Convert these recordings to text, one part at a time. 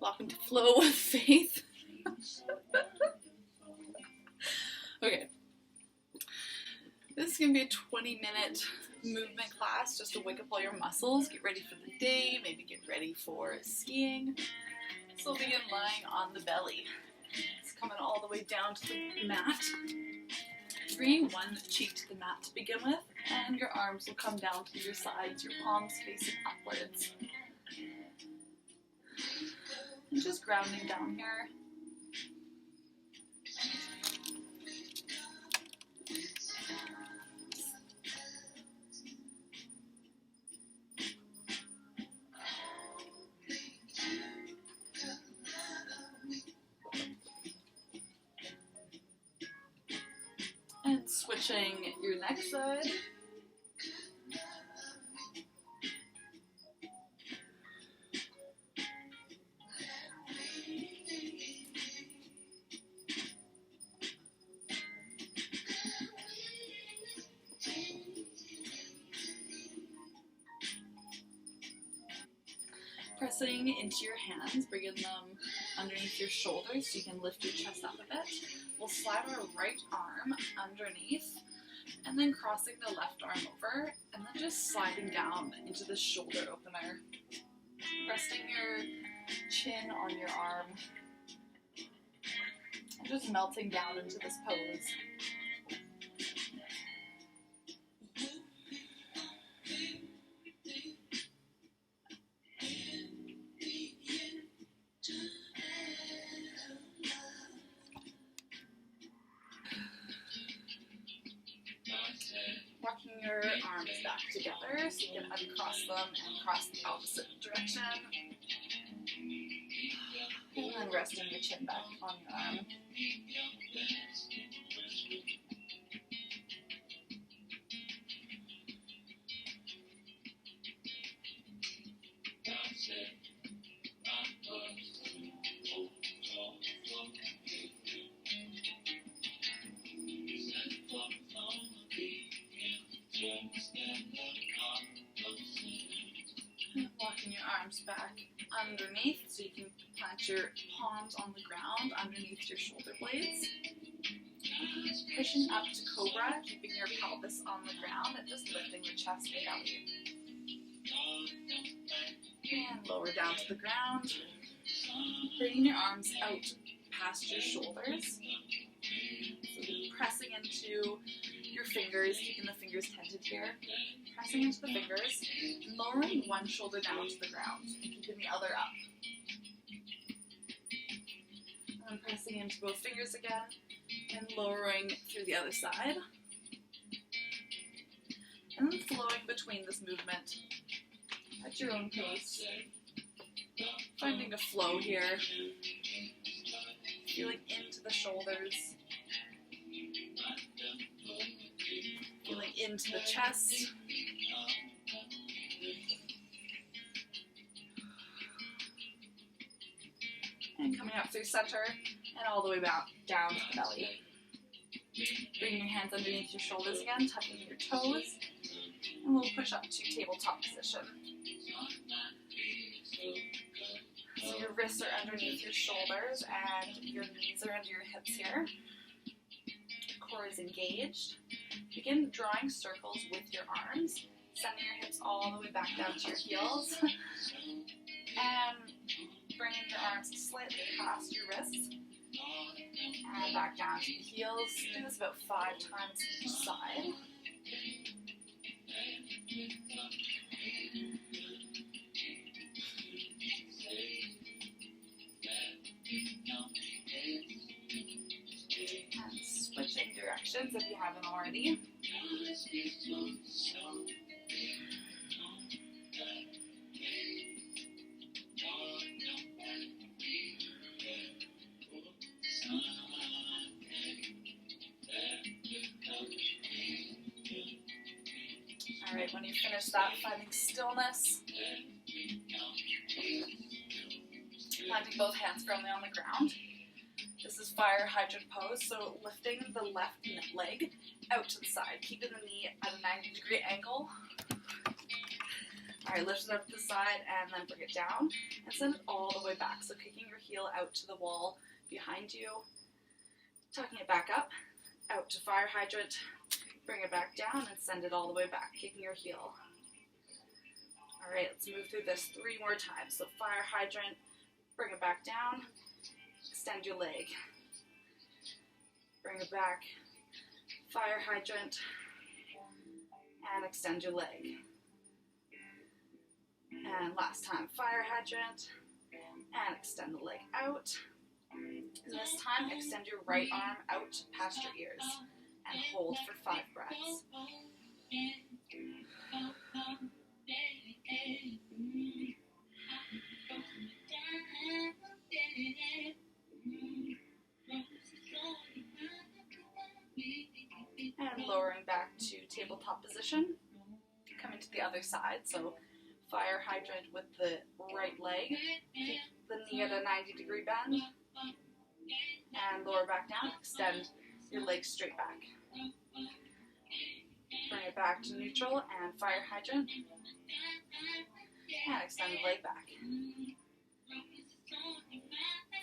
Welcome to Flow with Faith. Okay. This is going to be a 20-minute movement class just to wake up all your muscles, get ready for the day, maybe get ready for skiing. So we'll begin lying on the belly. It's coming all the way down to the mat. Bring one cheek to the mat to begin with, and your arms will come down to your sides, your palms facing upwards. And just grounding down here. And switching your next side. Pressing into your hands, bringing them underneath your shoulders so you can lift your chest up a bit. We'll slide our right arm underneath and then crossing the left arm over and then just sliding down into the shoulder opener. Resting your chin on your arm and just melting down into this pose. Walking your arms back together so you can uncross them and cross the opposite direction. And then resting your chin back on your arm. Walking your arms back underneath so you can plant your palms on the ground underneath your shoulder blades. Pushing up to cobra, keeping your pelvis on the ground and just lifting your chest and belly. And lower down to the ground. Bringing your arms out past your shoulders. So pressing into your fingers, keeping the fingers tented here. Pressing into the fingers, lowering one shoulder down to the ground, and keeping the other up. And then pressing into both fingers again, and lowering through the other side. And then flowing between this movement at your own pace. Finding a flow here. Feeling into the shoulders. Feeling into the chest. And coming up through center and all the way back down to the belly. Bringing your hands underneath your shoulders again, tucking your toes. And we'll push up to tabletop position. So your wrists are underneath your shoulders and your knees are under your hips here. Core is engaged. Begin drawing circles with your arms, sending your hips all the way back down to your heels, and bringing your arms slightly past your wrists, and back down to the heels. Do this about 5 times each side. And switching directions if you haven't already. Alright, when you finish that, finding stillness. Planting both hands firmly on the ground. This is fire hydrant pose, so lifting the left leg out to the side, keeping the knee at a 90-degree angle. Alright, lift it up to the side and then bring it down and send it all the way back. So kicking your heel out to the wall behind you, tucking it back up, out to fire hydrant, bring it back down and send it all the way back, kicking your heel. Alright, let's move through this 3 more times. So fire hydrant, bring it back down, extend your leg. Bring it back, fire hydrant, and extend your leg. And last time, fire hydrant, and extend the leg out. And this time, extend your right arm out past your ears, and hold for 5 breaths. And lowering back to tabletop position. Coming to the other side, so fire hydrant with the right leg. Keep the knee at a 90-degree bend. And lower back down, extend your legs straight back. Bring it back to neutral and fire hydrant. And extend the leg back.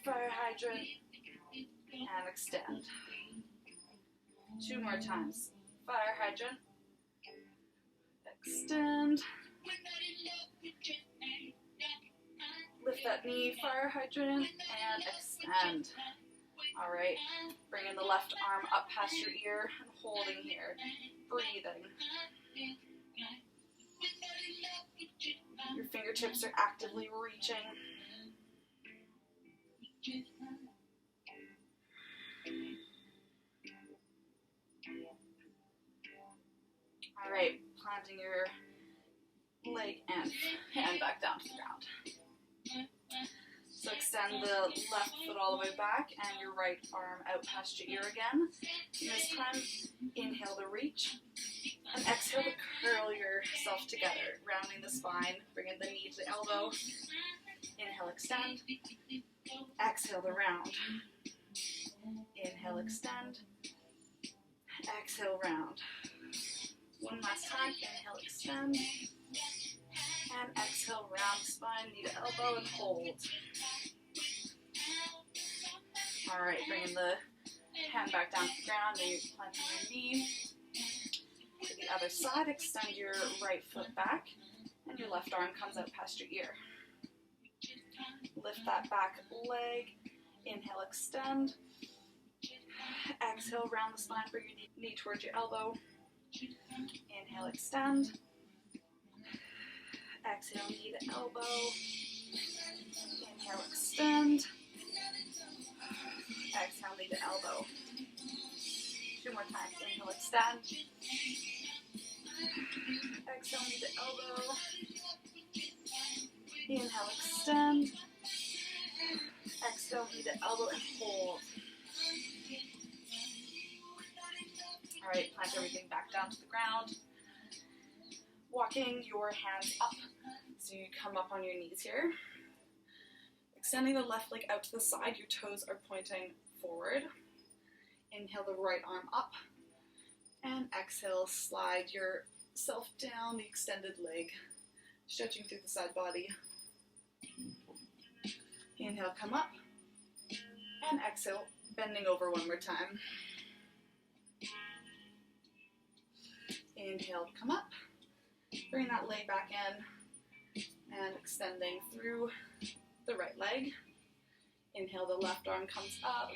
Fire hydrant and extend. 2 more times. Fire hydrant, extend, lift that knee, fire hydrant, and extend. Alright, bringing the left arm up past your ear and holding here, breathing. Your fingertips are actively reaching. Alright, planting your leg and hand back down to the ground. So extend the left foot all the way back and your right arm out past your ear again. And this time, inhale to reach. And exhale to curl yourself together, rounding the spine, bringing the knee to the elbow. Inhale, extend. Exhale to round. Inhale, extend. Exhale, round. One last time, inhale, extend, and exhale, round spine, knee to elbow, and hold. Alright, bringing the hand back down to the ground, maybe planting your knee. To the other side, extend your right foot back, and your left arm comes out past your ear. Lift that back leg, inhale, extend. Exhale, round the spine, bring your knee towards your elbow. Inhale, extend. Exhale, knee to elbow. Inhale, extend. Exhale, knee to elbow. 2 more times. Inhale, extend. Exhale, knee to elbow. Inhale, extend. Exhale, knee to elbow, and hold. Alright, plant everything back down to the ground. Walking your hands up. So you come up on your knees here. Extending the left leg out to the side, your toes are pointing forward. Inhale the right arm up. And exhale, slide yourself down the extended leg, stretching through the side body. Inhale, come up. And exhale, bending over 1 more time. Inhale, come up. Bring that leg back in and extending through the right leg. Inhale, the left arm comes up,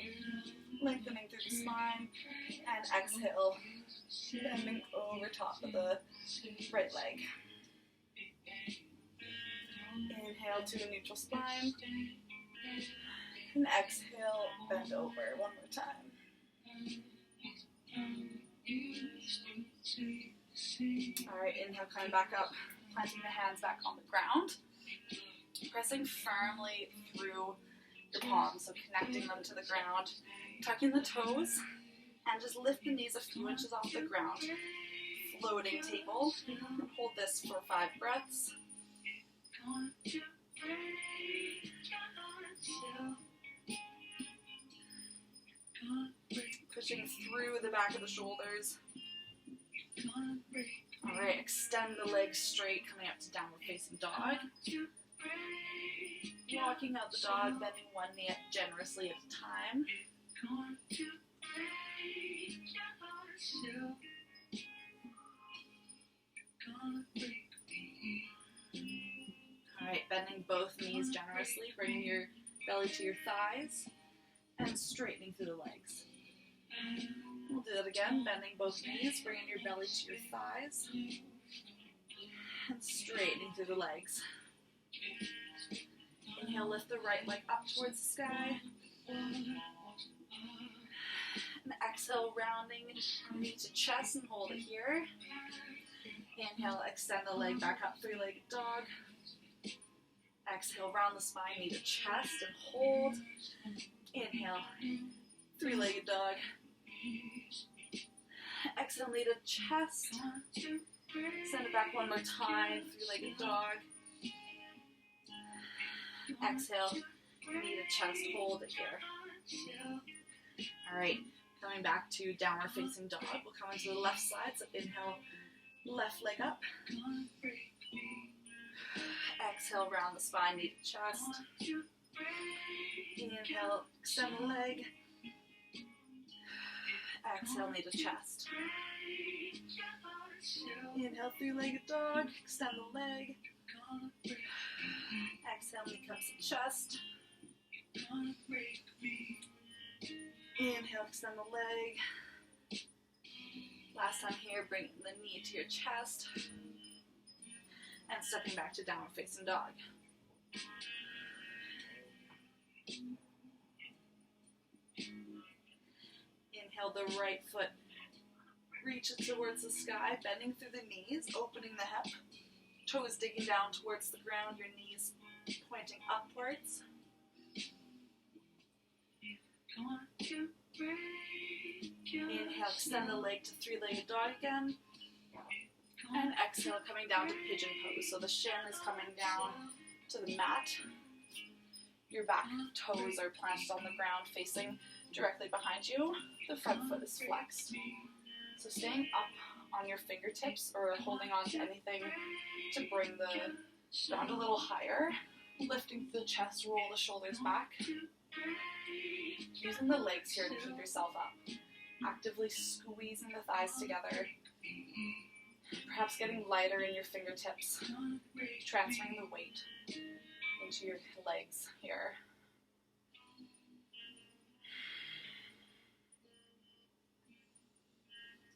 lengthening through the spine, and exhale, bending over top of the right leg. Inhale to a neutral spine, and exhale, bend over 1 more time. Alright, inhale, coming back up, planting the hands back on the ground, pressing firmly through your palms, so connecting them to the ground, tucking the toes, and just lift the knees a few inches off the ground. Floating table. Hold this for 5 breaths. Pushing through the back of the shoulders. Alright, Alright, extend the legs straight, coming up to downward facing dog. Walking out the dog, bending one knee up generously at a time. Alright, bending both knees generously, bringing your belly to your thighs, and straightening through the legs. We'll do that again, bending both knees, bringing your belly to your thighs, and straightening through the legs. Inhale, lift the right leg up towards the sky. And exhale, rounding knee to chest and hold it here. Inhale, extend the leg back up, three-legged dog. Exhale, round the spine, knee to chest and hold. Inhale, three-legged dog. Exhale, knee to chest. Send it back one more time, three-legged dog. Exhale, knee to chest, hold it here. Alright, coming back to downward facing dog. We'll come into the left side, so inhale, left leg up. Exhale, round the spine, knee to chest. Inhale, extend the leg. Exhale, knee to chest. Inhale, three-legged dog, extend the leg. Exhale, knee comes to chest. Inhale, extend the leg. Last time here, bring the knee to your chest. And stepping back to downward facing dog. Inhale, the right foot reaches towards the sky, bending through the knees, opening the hip. Toes digging down towards the ground, your knees pointing upwards. Inhale, extend the leg to three-legged dog again. And exhale, coming down to pigeon pose. So the shin is coming down to the mat. Your back toes are planted on the ground, facing directly behind you. The front foot is flexed. So staying up on your fingertips or holding on to anything to bring the ground a little higher. Lifting the chest, roll the shoulders back. Using the legs here to keep yourself up. Actively squeezing the thighs together. Perhaps getting lighter in your fingertips. Transferring the weight into your legs here.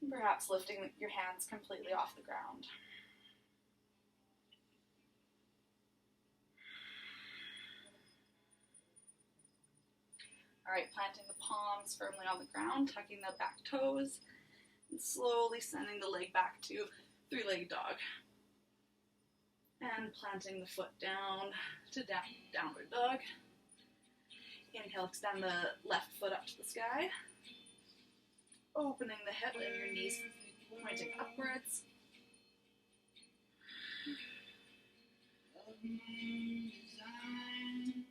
And perhaps lifting your hands completely off the ground. Alright, planting the palms firmly on the ground, tucking the back toes, and slowly sending the leg back to three-legged dog. And planting the foot down to downward dog. Inhale, extend the left foot up to the sky. Opening the hip and your knees pointing upwards.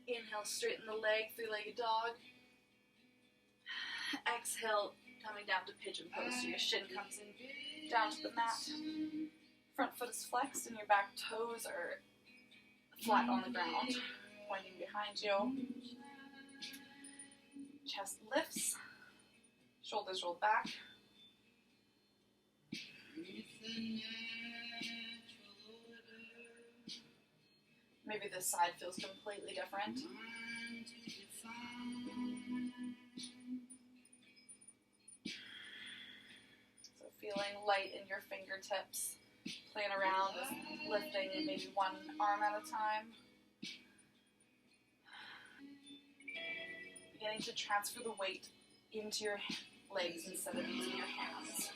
Inhale, straighten the leg, three-legged dog. Exhale, coming down to pigeon pose, so your shin comes in down to the mat. Front foot is flexed and your back toes are flat on the ground, pointing behind you. Chest lifts, shoulders roll back. Maybe this side feels completely different. So feeling light in your fingertips, playing around with lifting maybe one arm at a time. Beginning to transfer the weight into your legs instead of using your hands.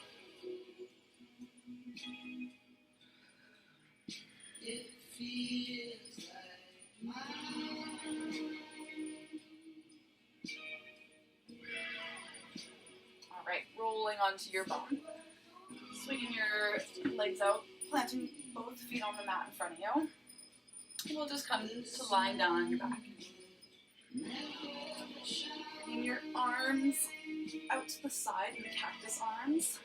It feels like Alright, rolling onto your bum. Swinging your legs out, planting both feet on the mat in front of you. We'll just come to lying down on your back. Bringing your arms out to the side in cactus arms.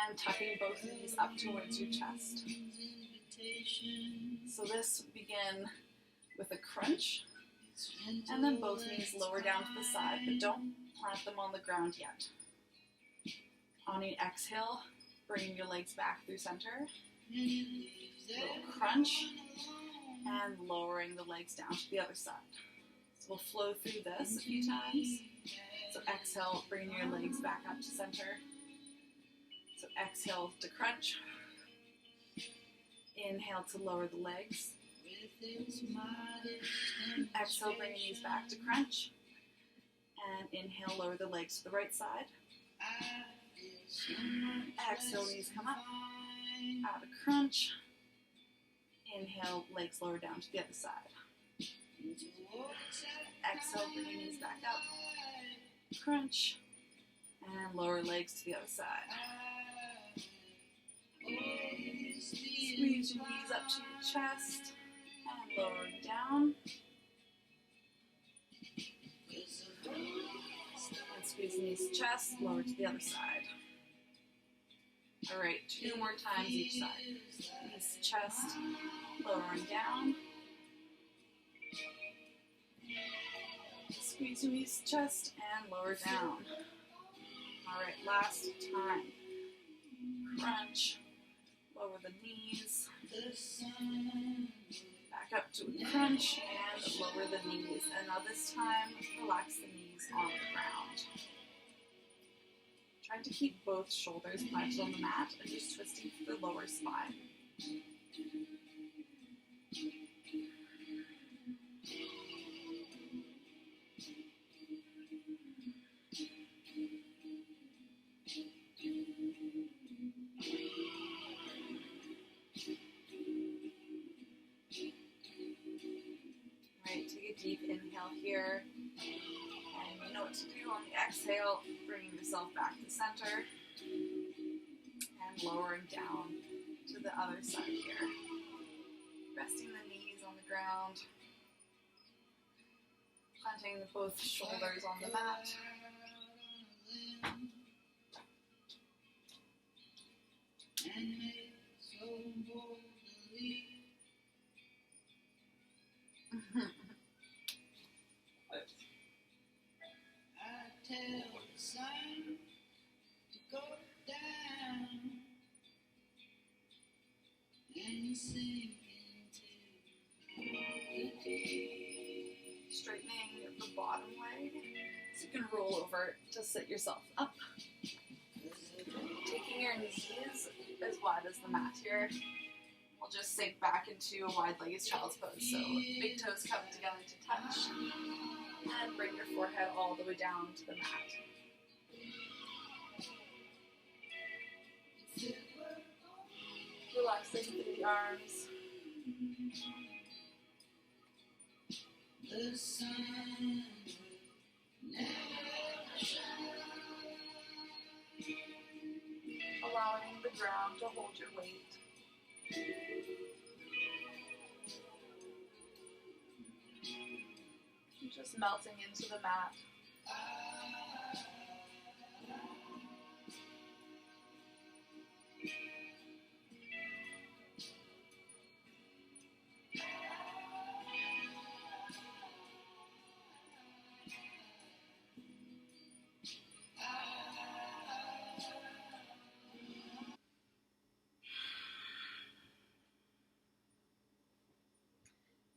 and tucking both knees up towards your chest. So this would begin with a crunch, and then both knees lower down to the side, but don't plant them on the ground yet. On an exhale, bringing your legs back through center, little crunch, and lowering the legs down to the other side. So we'll flow through this a few times. So exhale, bringing your legs back up to center. So exhale to crunch. Inhale to lower the legs. Exhale, bring your knees back to crunch. And inhale, lower the legs to the right side. Exhale, knees come up. Out of crunch. Inhale, legs lower down to the other side. Exhale, bring your knees back up. Crunch. And lower legs to the other side. Squeeze your knees up to your chest. And lowering down. And squeeze the knees to chest, lower to the other side. Alright, 2 more times each side. Knees to chest, lowering down. Squeeze your knees to chest and lower down. Alright, last time. Crunch, lower the knees. Back up to a crunch and lower the knees. And now this time, relax the knees on the ground. Try to keep both shoulders planted on the mat and just twisting through the lower spine. Alright, take a deep inhale here. And you know what to do on the exhale, bringing yourself back to center and lowering down to the other side here. Resting the knees on the ground, planting both shoulders on the mat. Straightening the bottom leg so you can roll over to sit yourself up. Taking your knees as wide as the mat here. We'll just sink back into a wide-legged child's pose. So big toes come together to touch. And bring your forehead all the way down to the mat. Relaxing through the arms. The sun allowing the ground to hold your weight. Just melting into the mat.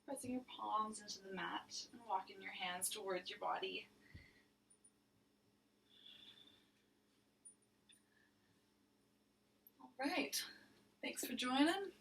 Pressing your palms into the mat and walking your hands towards your body. All right, thanks for joining.